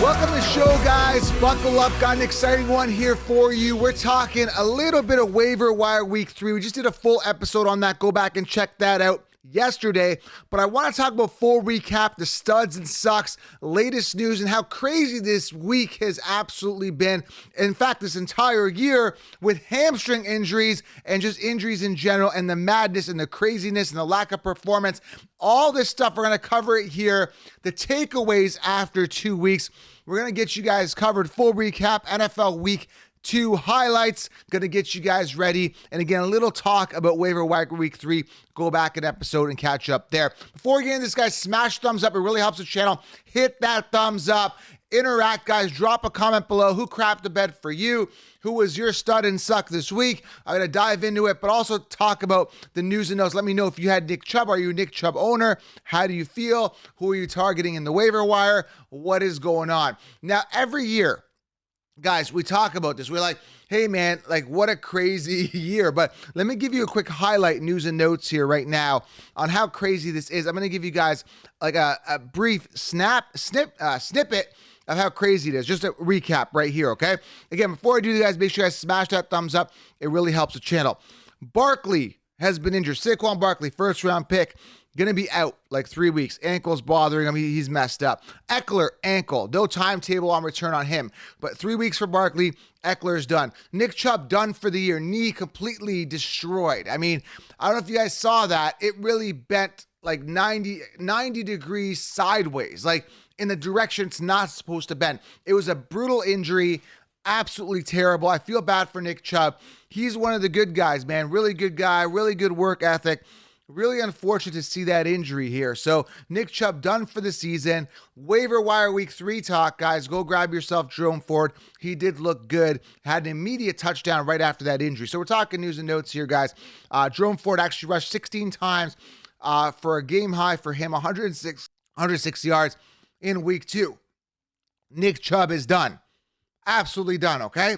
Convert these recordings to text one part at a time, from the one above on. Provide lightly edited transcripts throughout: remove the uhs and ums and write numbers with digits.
Welcome to the show, guys. Buckle up. Got an exciting one here for you. We're talking a little bit of waiver wire week 3. We just did a full episode on that. Go back and check that out yesterday. But I want to talk about full recap, the studs and sucks, latest news, and how crazy this week has absolutely been. In fact, this entire year with hamstring injuries and just injuries in general, and the madness and the craziness and the lack of performance. All this stuff, we're going to cover it here. The takeaways after 2 weeks. We're going to get you guys covered. Full recap, NFL Week 2 highlights. Going to get you guys ready. And again, a little talk about waiver wire week 3. Go back an episode and catch up there. Before we get into this, guys, smash thumbs up. It really helps the channel. Hit that thumbs up. Interact, guys. Drop a comment below. Who crapped the bed for you? Who was your stud and suck this week? I'm going to dive into it, but also talk about the news and notes. Let me know if you had Nick Chubb. Are you a Nick Chubb owner? How do you feel? Who are you targeting in the waiver wire? What is going on? Now, every year, guys, we talk about this. We're like, hey, man, like, what a crazy year. But let me give you a quick highlight news and notes here right now on how crazy this is. I'm going to give you guys like a brief snippet of how crazy it is. Just a recap right here, okay? Again, before I do, guys, make sure you guys smash that thumbs up. It really helps the channel. Barkley has been injured. Saquon Barkley, first round pick, going to be out like 3 weeks. Ankle's bothering him. He's messed up. Eckler, ankle. No timetable on return on him. But 3 weeks for Barkley. Eckler's done. Nick Chubb done for the year. Knee completely destroyed. I mean, I don't know if you guys saw that. It really bent like 90 degrees sideways. Like, in the direction it's not supposed to bend. It was a brutal injury, absolutely terrible. I feel bad for Nick Chubb. He's one of the good guys, man. Really good guy, really good work ethic. Really unfortunate to see that injury here. So Nick Chubb done for the season. Waiver wire week 3 talk, guys. Go grab yourself Jerome Ford. He did look good. Had an immediate touchdown right after that injury. So we're talking news and notes here, guys. Jerome Ford actually rushed 16 times for a game high for him, 106 yards. In week 2, Nick Chubb is done. Absolutely done, okay?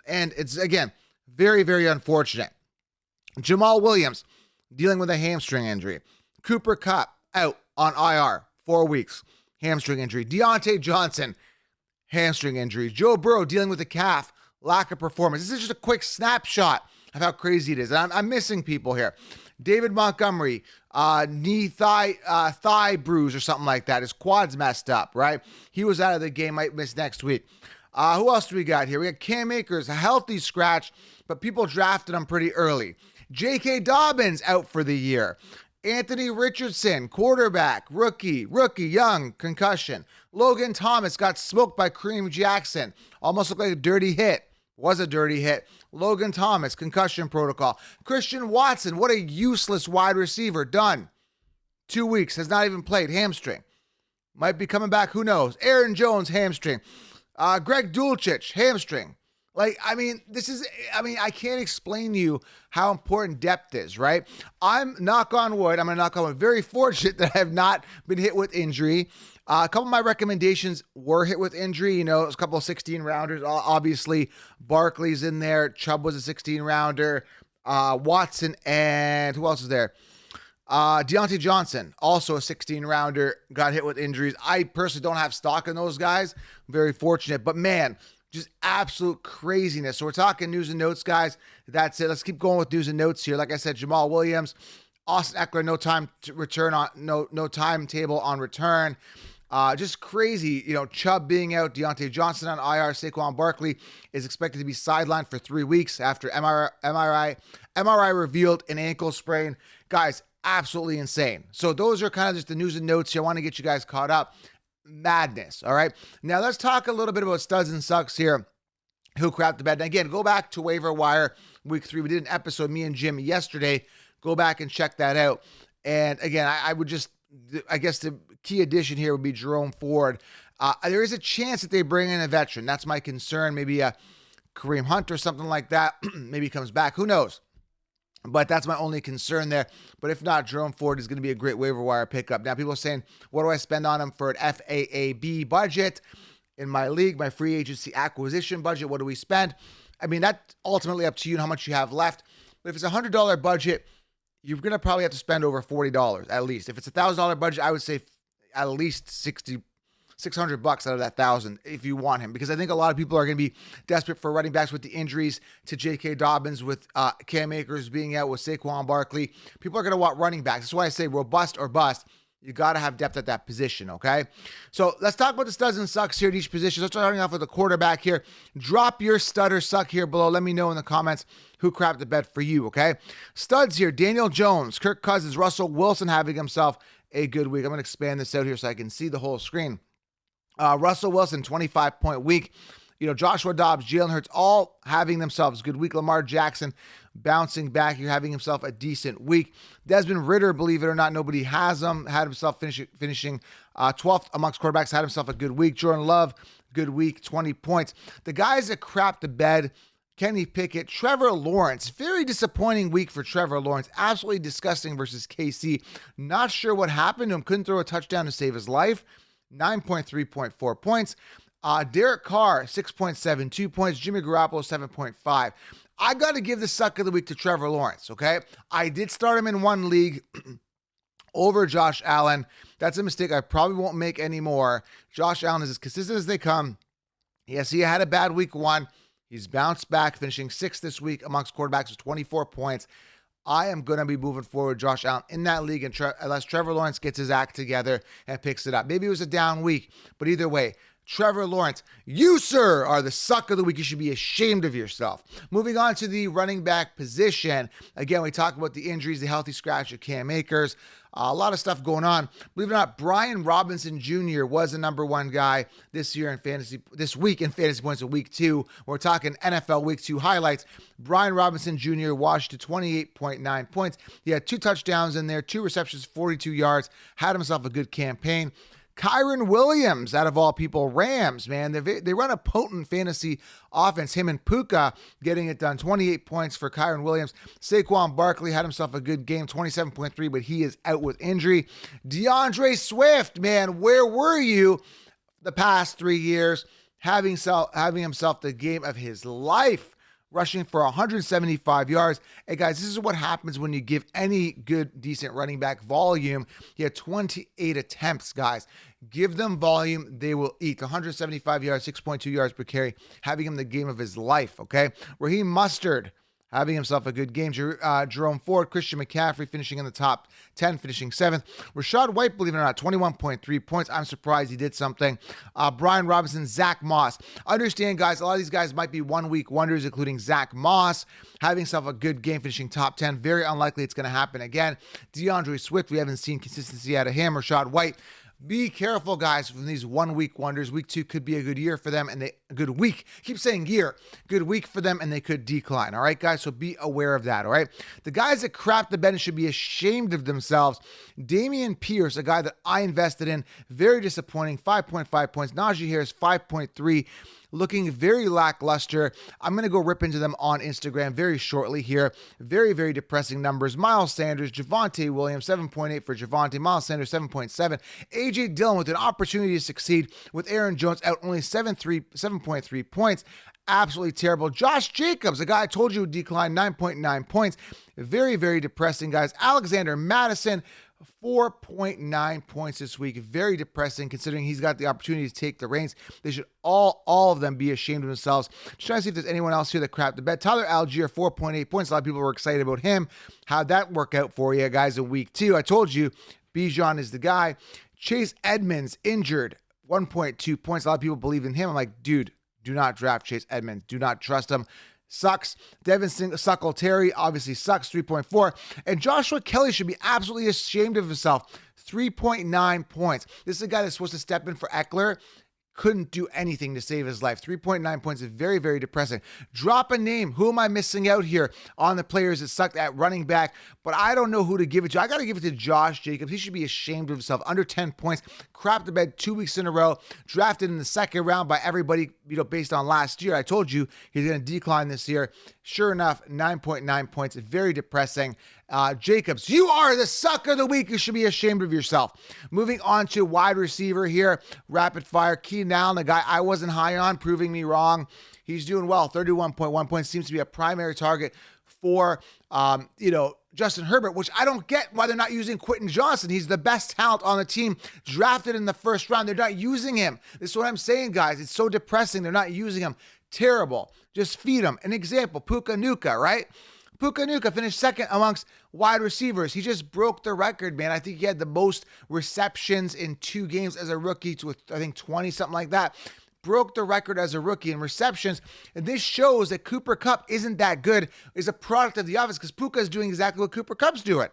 And it's, again, very, very unfortunate. Jamal Williams dealing with a hamstring injury. Cooper Kupp out on IR, 4 weeks, hamstring injury. Deontay Johnson, hamstring injury. Joe Burrow dealing with a calf, lack of performance. This is just a quick snapshot of how crazy it is. And I'm missing people here. David Montgomery, thigh bruise or something like that. His quad's messed up, right? He was out of the game, might miss next week. Who else do we got here? We got Cam Akers, a healthy scratch, but people drafted him pretty early. J.K. Dobbins out for the year. Anthony Richardson, quarterback, rookie, young, concussion. Logan Thomas got smoked by Kareem Jackson. Almost looked like a dirty hit. Was a dirty hit. Logan Thomas, concussion protocol. Christian Watson, what a useless wide receiver. Done. 2 weeks, has not even played. Hamstring. Might be coming back, who knows. Aaron Jones, hamstring. Greg Dulcich, hamstring. Like, I mean, I can't explain to you how important depth is, right? I'm, knock on wood, very fortunate that I have not been hit with injury. A couple of my recommendations were hit with injury. You know, it was a couple of 16-rounders. Obviously, Barkley's in there. Chubb was a 16-rounder. Watson and who else is there? Deontay Johnson, also a 16-rounder, got hit with injuries. I personally don't have stock in those guys. Very fortunate. But, man, just absolute craziness. So we're talking news and notes, guys. That's it. Let's keep going with news and notes here. Like I said, Jamal Williams, Austin Eckler, no time to return on, no timetable on return. Just crazy, you know, Chubb being out, Deontay Johnson on IR, Saquon Barkley is expected to be sidelined for 3 weeks after MRI revealed an ankle sprain. Guys, absolutely insane. So those are kind of just the news and notes here. I want to get you guys caught up. Madness, all right? Now let's talk a little bit about studs and sucks here. Who crapped the bed? And again, go back to waiver wire week 3. We did an episode, me and Jim, yesterday. Go back and check that out. And again, I would just, I guess the key addition here would be Jerome Ford. There is a chance that they bring in a veteran. That's my concern. Maybe a Kareem Hunt or something like that. Maybe he comes back. Who knows? But that's my only concern there. But if not, Jerome Ford is going to be a great waiver wire pickup. Now, people are saying, what do I spend on him for an FAAB budget? In my league, my free agency acquisition budget, what do we spend? I mean, that's ultimately up to you and how much you have left. But if it's a $100 budget, you're going to probably have to spend over $40 at least. If it's a $1,000 budget, I would say at least 60 $600 out of that 1,000 if you want him, because I think a lot of people are going to be desperate for running backs with the injuries to J.K. Dobbins, with Cam Akers being out, with Saquon Barkley. People are going to want running backs. That's why I say robust or bust. You got to have depth at that position, okay? So let's talk about the studs and sucks here at each position. Let's starting off with the quarterback here. Drop your stud or suck here below. Let me know in the comments who crapped the bed for you, okay? Studs here, Daniel Jones, Kirk Cousins, Russell Wilson having himself a good week. I'm going to expand this out here so I can see the whole screen. Russell Wilson, 25-point week. Joshua Dobbs, Jalen Hurts, all having themselves a good week. Lamar Jackson bouncing back. You're having himself a decent week. Desmond Ridder, believe it or not, nobody has him. Had himself finishing 12th amongst quarterbacks. Had himself a good week. Jordan Love, good week, 20 points. The guys that crapped the bed, Kenny Pickett, Trevor Lawrence. Very disappointing week for Trevor Lawrence. Absolutely disgusting versus KC. Not sure what happened to him. Couldn't throw a touchdown to save his life. 9.3.4 points. Derek Carr, 6.72 points. Jimmy Garoppolo, 7.5. I got to give the suck of the week to Trevor Lawrence, okay? I did start him in one league over Josh Allen. That's a mistake I probably won't make anymore. Josh Allen is as consistent as they come. Yes, he had a bad week one. He's bounced back, finishing 6th this week amongst quarterbacks with 24 points. I am going to be moving forward Josh Allen in that league unless Trevor Lawrence gets his act together and picks it up. Maybe it was a down week, but either way, Trevor Lawrence, you, sir, are the suck of the week. You should be ashamed of yourself. Moving on to the running back position. Again, we talked about the injuries, the healthy scratch of Cam Akers. A lot of stuff going on. Believe it or not, Brian Robinson Jr. was the number one guy this week in fantasy points of week 2. We're talking NFL week 2 highlights. Brian Robinson Jr. washed to 28.9 points. He had 2 touchdowns in there, 2 receptions, 42 yards, had himself a good campaign. Kyren Williams, out of all people, Rams, man. They run a potent fantasy offense. Him and Puka getting it done. 28 points for Kyren Williams. Saquon Barkley had himself a good game, 27.3, but he is out with injury. DeAndre Swift, man, where were you the past 3 years? Having himself the game of his life, rushing for 175 yards. Hey, guys, this is what happens when you give any good, decent running back volume. He had 28 attempts, guys. Give them volume, they will eat. 175 yards, 6.2 yards per carry, having him the game of his life, okay? Raheem Mostert having himself a good game. Jerome Ford, Christian McCaffrey finishing in the top 10, finishing 7th. Rachaad White, believe it or not, 21.3 points. I'm surprised he did something. Brian Robinson, Zach Moss. Understand, guys, a lot of these guys might be one-week wonders, including Zach Moss, having himself a good game, finishing top 10. Very unlikely it's going to happen again. DeAndre Swift, we haven't seen consistency out of him. Rachaad White. Be careful, guys, from these one-week wonders. Week 2 could be a good year for them, and a good week. Keep saying year. Good week for them, and they could decline. All right, guys? So be aware of that, all right? The guys that crap the bed should be ashamed of themselves. Dameon Pierce, a guy that I invested in, very disappointing, 5.5 points. Najee Harris, 5.3. Looking very lackluster. I'm going to go rip into them on Instagram very shortly here. Very, very depressing numbers. Miles Sanders, Javonte Williams, 7.8 for Javonte. Miles Sanders, 7.7. A.J. Dillon with an opportunity to succeed with Aaron Jones out only 7.3 points. Absolutely terrible. Josh Jacobs, a guy I told you would decline, 9.9 points. Very, very depressing, guys. Alexander Madison, 4.9 points this week. Very depressing considering he's got the opportunity to take the reins. They should all of them be ashamed of themselves. Just trying to see if there's anyone else here that crapped the bed. Tyler Algier, 4.8 points. A lot of people were excited about him. How'd that work out for you guys in week 2? I told you Bijan is the guy. Chase Edmonds injured, 1.2 points. A lot of people believe in him. I'm like, dude, do not draft Chase Edmonds. Do not trust him. Sucks. Devin Singletary obviously sucks, 3.4. And Joshua Kelly should be absolutely ashamed of himself, 3.9 points. This is a guy that's supposed to step in for Eckler. Couldn't do anything to save his life. 3.9 points is very, very depressing. Drop a name. Who am I missing out here on the players that sucked at running back? But I don't know who to give it to. I got to give it to Josh Jacobs. He should be ashamed of himself. Under 10 points. Crapped the bed 2 weeks in a row. Drafted in the second round by everybody, based on last year. I told you he's going to decline this year. Sure enough, 9.9 points. Very depressing. Jacobs, you are the suck of the week. You should be ashamed of yourself. Moving on to wide receiver here. Rapid fire. Keenan Allen, the guy I wasn't high on, proving me wrong. He's doing well. 31.1 points. Seems to be a primary target for, Justin Herbert, which I don't get why they're not using Quentin Johnson. He's the best talent on the team, drafted in the first round. They're not using him. This is what I'm saying, guys. It's so depressing. They're not using him. Terrible. Just feed him. An example, Puka Nacua, right? Puka Nacua finished second amongst wide receivers. He just broke the record, man. I think he had the most receptions in 2 games as a rookie with, I think, 20, something like that. Broke the record as a rookie in receptions. And this shows that Cooper Kupp isn't that good, is a product of the offense, because Puka is doing exactly what Cooper Kupp's doing,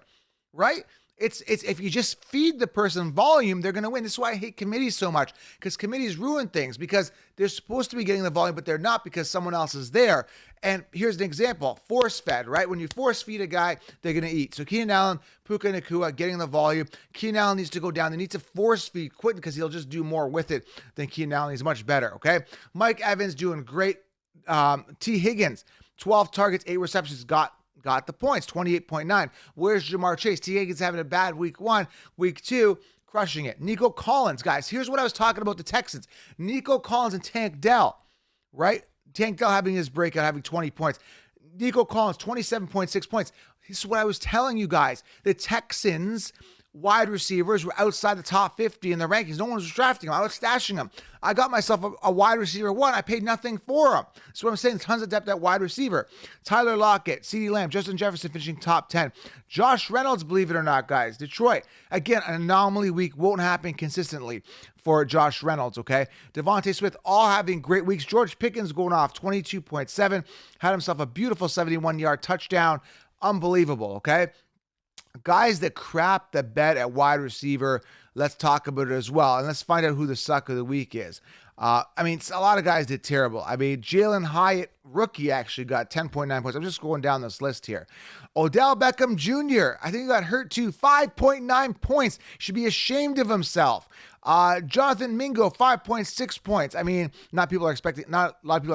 right? It's if you just feed the person volume, they're going to win. This is why I hate committees so much, because committees ruin things, because they're supposed to be getting the volume, but they're not, because someone else is there. And here's an example, force fed, right? When you force feed a guy, they're going to eat. So Keenan Allen, Puka Nacua getting the volume. Keenan Allen needs to go down. They need to force feed Quentin, because he'll just do more with it than Keenan Allen. He's much better, okay? Mike Evans doing great. T. Higgins, 12 targets, 8 receptions, got the points, 28.9. Where's Ja'Marr Chase? T. Higgins having a bad week 1. Week 2, crushing it. Nico Collins, guys, here's what I was talking about the Texans. Nico Collins and Tank Dell, right? Tank Dell having his breakout, having 20 points. Nico Collins, 27.6 points. This is what I was telling you guys. The Texans wide receivers were outside the top 50 in the rankings. No one was drafting them. I was stashing them. I got myself a wide receiver 1. I paid nothing for them. That's what I'm saying. Tons of depth at wide receiver. Tyler Lockett, CeeDee Lamb, Justin Jefferson finishing top 10. Josh Reynolds, believe it or not, guys. Detroit. Again, an anomaly week won't happen consistently for Josh Reynolds, okay? Devontae Smith all having great weeks. George Pickens going off 22.7. Had himself a beautiful 71-yard touchdown. Unbelievable, okay? Guys that crap the bed at wide receiver, let's talk about it as well. And let's find out who the suck of the week is. A lot of guys did terrible. Jalen Hyatt, rookie, actually got 10.9 points. I'm just going down this list here. Odell Beckham Jr., I think he got hurt too. 5.9 points. Should be ashamed of himself. Jonathan Mingo, 5.6 points. Not a lot of people are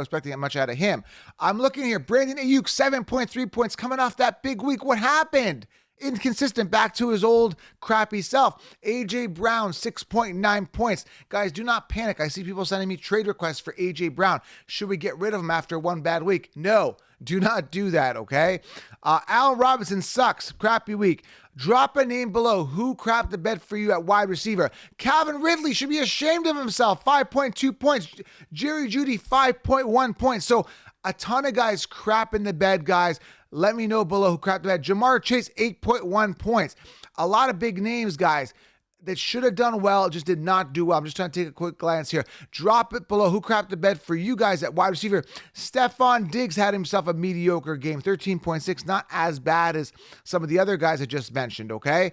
expecting that much out of him. I'm looking here. Brandon Ayuk, 7.3 points coming off that big week. What happened? Inconsistent, back to his old crappy self. AJ Brown, 6.9 points. Guys, do not panic. I see people sending me trade requests for AJ Brown. Should we get rid of him after one bad week? No, do not do that, okay? Allen Robinson sucks. Crappy week. Drop a name below. Who crapped the bed for you at wide receiver? Calvin Ridley should be ashamed of himself. 5.2 points. Jerry Jeudy, 5.1 points. So a ton of guys crap in the bed, guys. Let me know below who crapped the bed. Ja'Marr Chase, 8.1 points. A lot of big names, guys, that should have done well, just did not do well. I'm just trying to take a quick glance here. Drop it below who crapped the bed for you guys at wide receiver. Stephon Diggs had himself a mediocre game, 13.6. Not as bad as some of the other guys I just mentioned, okay?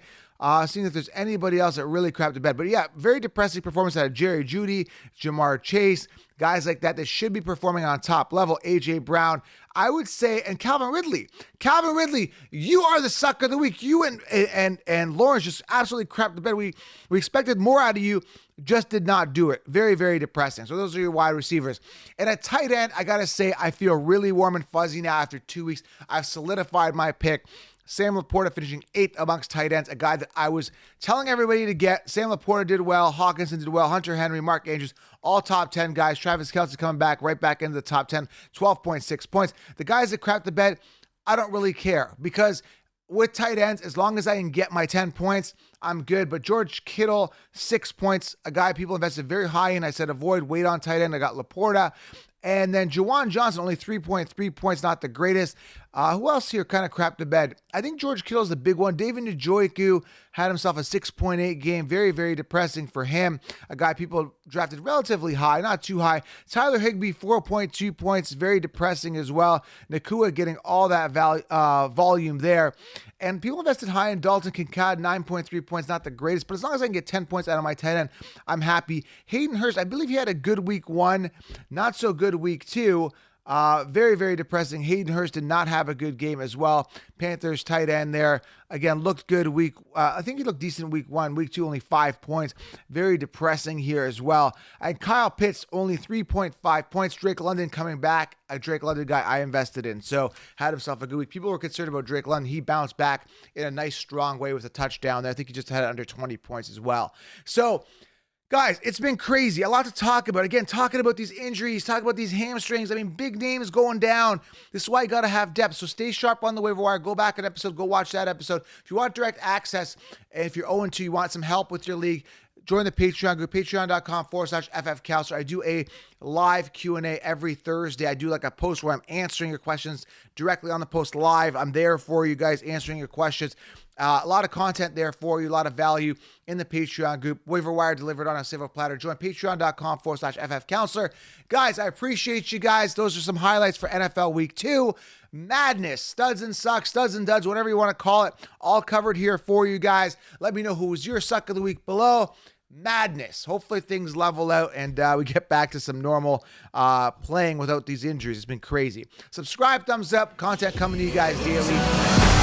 Seeing if there's anybody else that really crapped the bed. But yeah, very depressing performance out of Jerry Jeudy, Ja'Marr Chase, guys like that should be performing on top level. AJ Brown, I would say, and Calvin Ridley. Calvin Ridley, you are the suck of the week. You and Lawrence just absolutely crapped the bed. We expected more out of you, just did not do it. Very, very depressing. So those are your wide receivers. And at tight end, I got to say, I feel really warm and fuzzy now after 2 weeks. I've solidified my pick. Sam Laporta finishing 8th amongst tight ends, a guy that I was telling everybody to get. Sam Laporta did well. Hawkinson did well. Hunter Henry, Mark Andrews, all top 10 guys. Travis Kelce coming back right back into the top 10, 12.6 points. The guys that crapped the bed, I don't really care, because with tight ends, as long as I can get my 10 points, I'm good. But George Kittle, 6 points, a guy people invested very high in. I said avoid, wait on tight end. I got Laporta. And then Juwan Johnson, only 3.3 points, not the greatest. Who else here kind of crapped the bed? I think George Kittle's the big one. David Njoku had himself a 6.8 game. Very, very depressing for him. A guy people drafted relatively high, not too high. Tyler Higbee, 4.2 points. Very depressing as well. Nacua getting all that volume there. And people invested high in Dalton Kincaid, 9.3 points. Not the greatest, but as long as I can get 10 points out of my tight end, I'm happy. Hayden Hurst, I believe he had a good week 1. Not so good week 2. Very, very depressing. Hayden Hurst did not have a good game as well. Panthers tight end there. Again, looked good week. I think he looked decent week 1. Week 2, only 5 points. Very depressing here as well. And Kyle Pitts, only 3.5 points. Drake London coming back. A Drake London guy I invested in. So had himself a good week. People were concerned about Drake London. He bounced back in a nice, strong way with a touchdown there. I think he just had it under 20 points as well. So Guys, it's been crazy. A lot to talk about. Again, talking about these injuries, talking about these hamstrings. I mean, big names going down. This is why you got to have depth. So stay sharp on the waiver wire. Go back an episode. Go watch that episode. If you want direct access, and if you're 0-2, you want some help with your league, join the Patreon group, patreon.com/FFCounselor. I do a live Q&A every Thursday. I do like a post where I'm answering your questions directly on the post live. I'm there for you guys, answering your questions. A lot of content there for you, a lot of value in the Patreon group. Waiver wire delivered on a silver platter. Join patreon.com/FFCounselor. Guys, I appreciate you guys. Those are some highlights for NFL Week 2. Madness, studs and sucks, studs and duds, whatever you want to call it. All covered here for you guys. Let me know who was your suck of the week below. Madness. Hopefully things level out and we get back to some normal playing without these injuries. It's been crazy. Subscribe, thumbs up, content coming to you guys daily.